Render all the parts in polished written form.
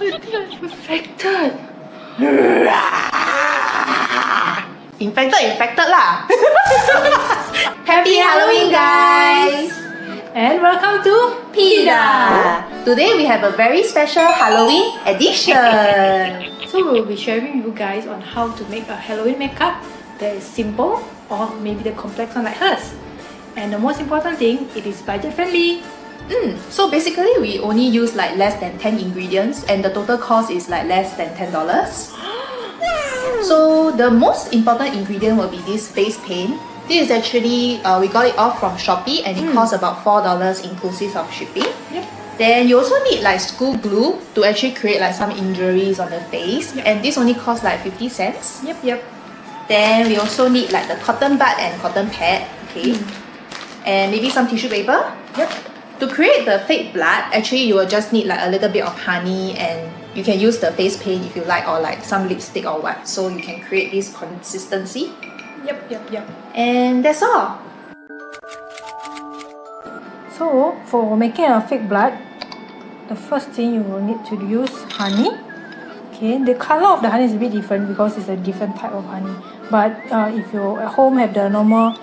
Infected. Infected lah. Happy Halloween, guys! And welcome to PYDA. Today we have a very special Halloween edition. So we'll be sharing with you guys on how to make a Halloween makeup that is simple or maybe the complex one like hers. And the most important thing, it is budget friendly. So basically we only use like less than 10 ingredients and the total cost is like less than $10. So the most important ingredient will be this face paint. This is actually, we got it off from Shopee and it costs about $4 inclusive of shipping. Yep. Then you also need like school glue to actually create like some injuries on the face. Yep. And this only costs like 50 cents. Yep. Then we also need like the cotton bud and cotton pad. Okay. And maybe some tissue paper. Yep. To create the fake blood, actually you will just need like a little bit of honey and you can use the face paint if you like or like some lipstick or what. So you can create this consistency. Yep. And that's all. So for making a fake blood, the first thing you will need to use honey. Okay, the color of the honey is a bit different because it's a different type of honey. But if you at home have the normal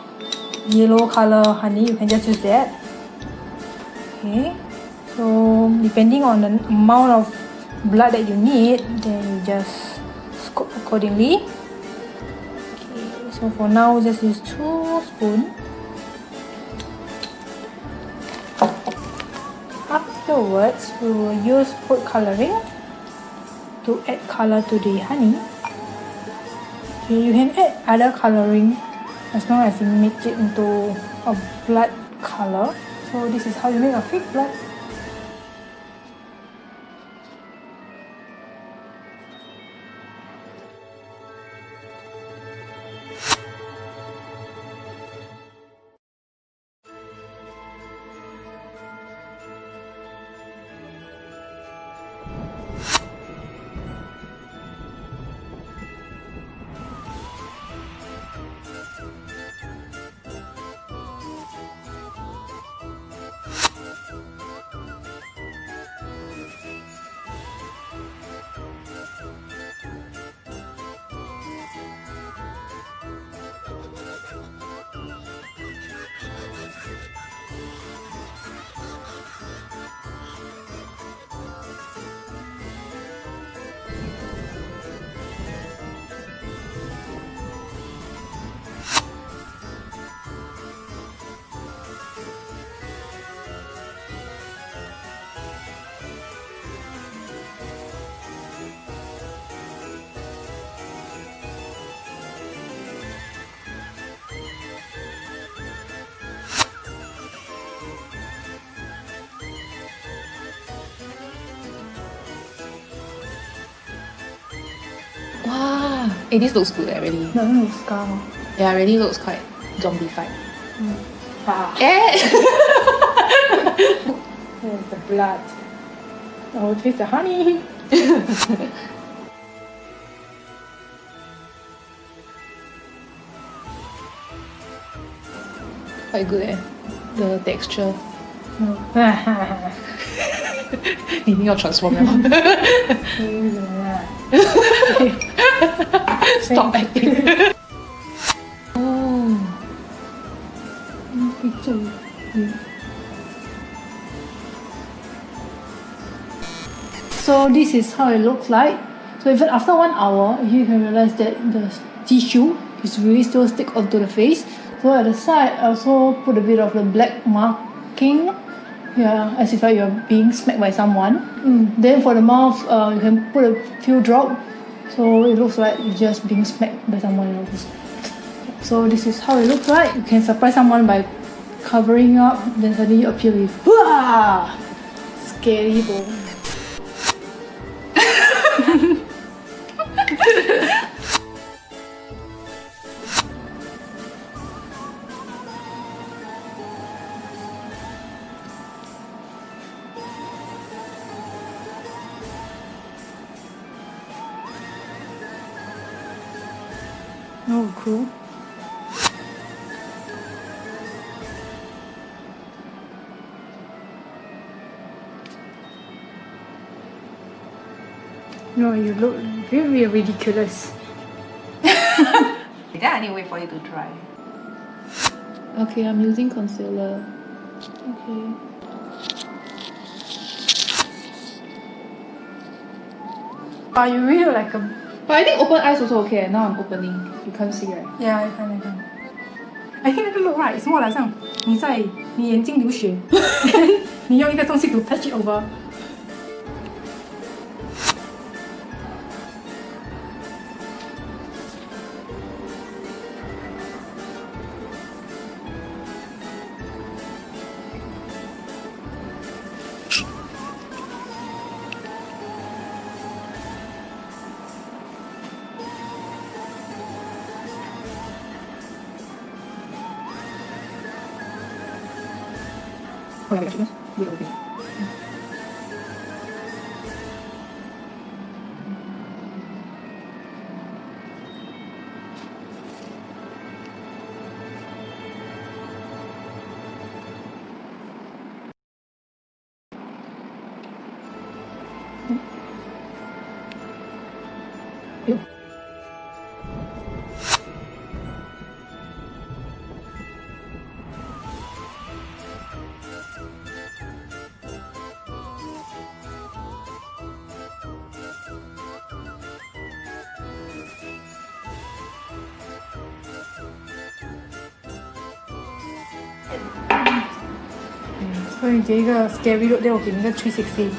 yellow color honey, you can just use that. Okay, so depending on the amount of blood that you need, then you just scoop accordingly. Okay, so for now, just use 2 spoons. Afterwards, we will use food coloring to add color to the honey. Okay, you can add other coloring as long as you make it into a blood color. So this is how you make a fake blood. Wow, this looks good really. No, scar. Yeah, really looks quite zombified. There's the blood. Oh, taste the honey. Quite good the texture. 一定要 transform 了。Stop acting. So this is how it looks like. So even after 1 hour, you can realize that the tissue is really still stick onto the face. So at the side, I also put a bit of the black marking. Yeah, as if like you're being smacked by someone. Then for the mouth, you can put a few drops. So it looks like you're just being smacked by someone else. So this is how it looks like. You can surprise someone by covering up, then suddenly you appear with Wah! Scary bone. Oh, cool. No, you look very ridiculous. Then I need to wait for it to dry. Okay, I'm using concealer. Okay. You really look like a... But I think open eyes also okay. Now I'm opening. You can't see, right? Yeah, I can. I think 那个 look right is more like 像你眼睛流血，你用一个东西 to patch it over. Oh, yeah, actually, wait, okay. So 你给一个 scary look， then 我给你一个360。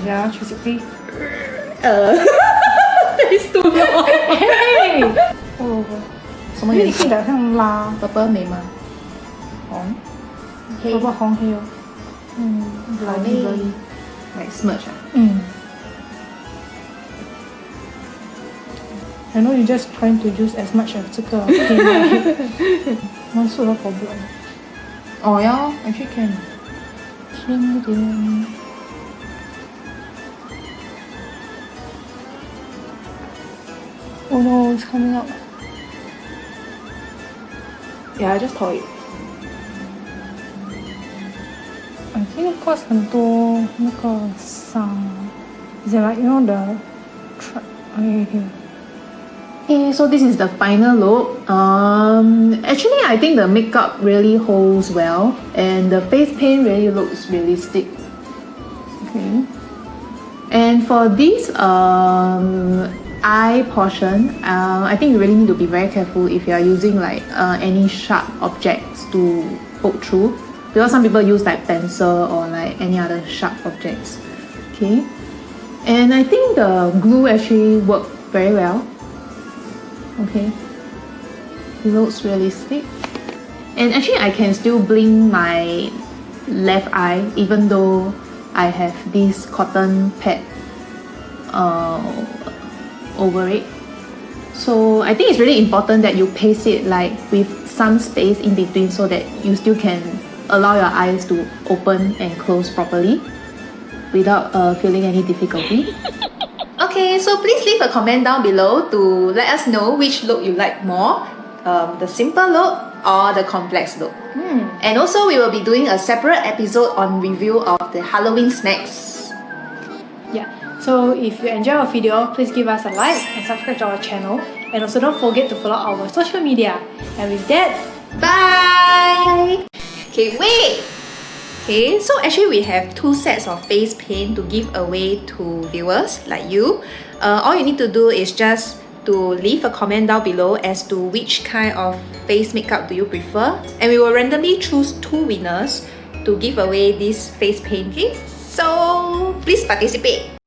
Yeah, 360。Face too long. 嘿，哦，什么颜色？因为你看起来像拉，爸爸美吗？红。黑。爸爸红黑哦。好嘞。Like smudge 啊。I know you just trying to use as much as 这个 paint， 蛮适合 for blood。哦呀，actually can。轻一点。Oh no, it's coming out. Yeah, I just tore it. I think cause 很多那个伤。Is it like you know the okay, here. Okay, so this is the final look. Actually, I think the makeup really holds well, and the face paint really looks realistic. Okay, and for this eye portion, I think you really need to be very careful if you are using like any sharp objects to poke through, because some people use like pencil or like any other sharp objects. Okay, and I think the glue actually worked very well. Okay, it looks realistic, and actually I can still blink my left eye even though I have this cotton pad over it. So I think it's really important that you paste it like with some space in between so that you still can allow your eyes to open and close properly without feeling any difficulty. Okay, so please leave a comment down below to let us know which look you like more, the simple look or the complex look. And also we will be doing a separate episode on review of the Halloween snacks. Yeah, so if you enjoy our video, please give us a like and subscribe to our channel, and also don't forget to follow our social media. And with that, bye! Okay, wait! Okay, so actually we have 2 sets of face paint to give away to viewers like you. All you need to do is just to leave a comment down below as to which kind of face makeup do you prefer, and we will randomly choose 2 winners to give away this face paint. Okay, so please participate.